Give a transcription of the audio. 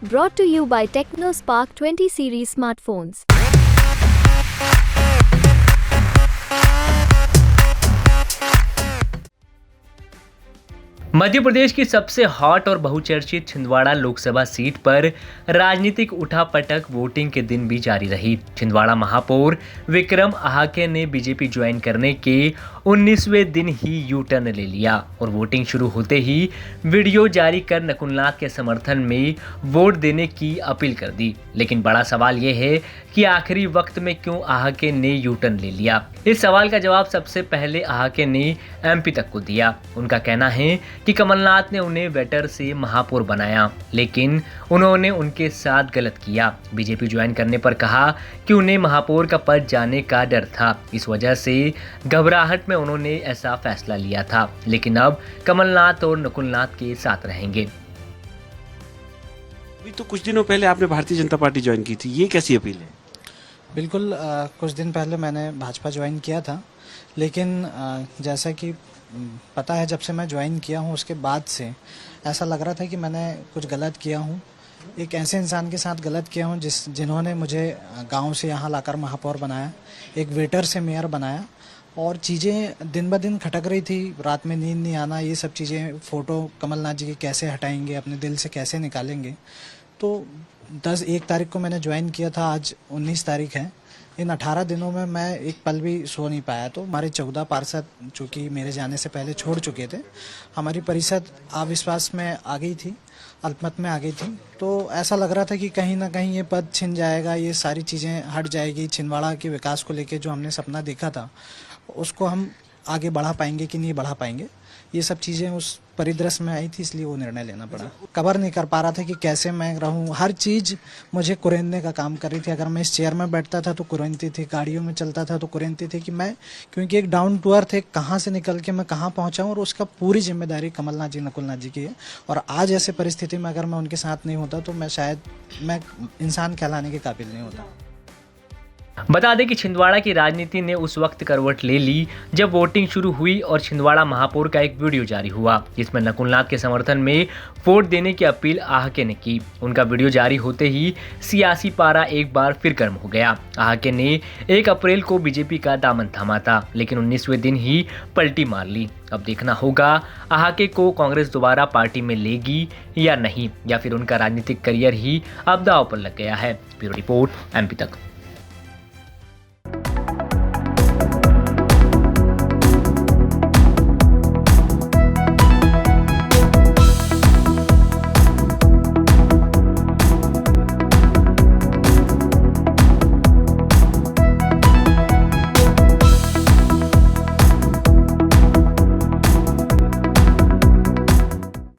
Brought to you by TechnoSpark 20 series smartphones. Madhya Pradesh की सबसे hot और बहुचर्चित छिंदवाड़ा लोकसभा सीट पर राजनीतिक उठापटक वोटिंग के दिन भी जारी रही। छिंदवाड़ा महापौर विक्रम आहाके ने बीजेपी ज्वाइन करने के 19वें दिन ही यू टर्न ले लिया और वोटिंग शुरू होते ही वीडियो जारी कर नकुलनाथ के समर्थन में वोट देने की अपील कर दी। लेकिन बड़ा सवाल ये है कि आखिरी वक्त में क्यों आहाके ने यू टर्न ले लिया। इस सवाल का जवाब सबसे पहले आहाके ने एमपी तक को दिया। उनका कहना है कि कमलनाथ ने उन्हें वेटर से महापौर बनाया, लेकिन उन्होंने उनके साथ गलत किया। बीजेपी ज्वाइन करने पर कहा कि उन्हें महापौर का पद जाने का डर था, इस वजह से घबराहट में उन्होंने ऐसा फैसला लिया था। लेकिन अब कमलनाथ और नकुलनाथ के साथ रहेंगे। अभी तो कुछ दिनों पहले आपने भारतीय जनता पार्टी ज्वाइन की थी, ये कैसी अपील है? बिल्कुल, कुछ दिन पहले मैंने भाजपा ज्वाइन किया था, लेकिन जैसा कि पता है, जब से मैं ज्वाइन किया हूँ उसके बाद से ऐसा लग रहा था कि मैंने कुछ गलत किया हूँ। एक ऐसे इंसान के साथ गलत किया हूँ जिन्होंने मुझे गांव से यहाँ लाकर महापौर बनाया, एक वेटर से मेयर बनाया, और चीज़ें दिन ब दिन खटक रही थी। रात में नींद नहीं आना, ये सब चीज़ें, फ़ोटो कमलनाथ जी की कैसे हटाएंगे, अपने दिल से कैसे निकालेंगे। तो 1 तारीख को मैंने ज्वाइन किया था, आज 19 तारीख है। इन 18 दिनों में मैं एक पल भी सो नहीं पाया। तो हमारे 14 पार्षद जो कि मेरे जाने से पहले छोड़ चुके थे, हमारी परिषद अविश्वास में आ गई थी, अल्पमत में आ गई थी। तो ऐसा लग रहा था कि कहीं ना कहीं ये पद छिन जाएगा, ये सारी चीज़ें हट जाएगी। छिंदवाड़ा के विकास को लेके जो हमने सपना देखा था उसको हम आगे बढ़ा पाएंगे कि नहीं बढ़ा पाएंगे, ये सब चीज़ें उस परिदृश्य में आई थी, इसलिए वो निर्णय लेना पड़ा। कवर नहीं कर पा रहा था कि कैसे मैं रहूं। हर चीज़ मुझे कुरेदने का काम कर रही थी। अगर मैं इस चेयर में बैठता था तो कुरेदती थी, गाड़ियों में चलता था तो कुरेदती थी कि मैं, क्योंकि एक डाउन टू अर्थ है, कहाँ से निकल के मैं कहाँ पहुँचा हूँ, और उसका पूरी जिम्मेदारी कमलनाथ जी, नकुलनाथ जी की है। और आज ऐसे परिस्थिति में अगर मैं उनके साथ नहीं होता तो मैं इंसान कहलाने के काबिल नहीं होता। बता दें कि छिंदवाड़ा की राजनीति ने उस वक्त करवट ले ली जब वोटिंग शुरू हुई और छिंदवाड़ा महापौर का एक वीडियो जारी हुआ जिसमें नकुलनाथ के समर्थन में वोट देने की अपील आहाके ने की। उनका वीडियो जारी होते ही सियासी पारा एक बार फिर गर्म हो गया। आहाके ने 1 अप्रैल को बीजेपी का दामन थामा था, लेकिन 19वें दिन ही पलटी मार ली। अब देखना होगा आहाके को कांग्रेस दोबारा पार्टी में लेगी या नहीं, या फिर उनका राजनीतिक करियर ही अब दांव पर लग गया है। ब्यूरो रिपोर्ट, एमपी तक।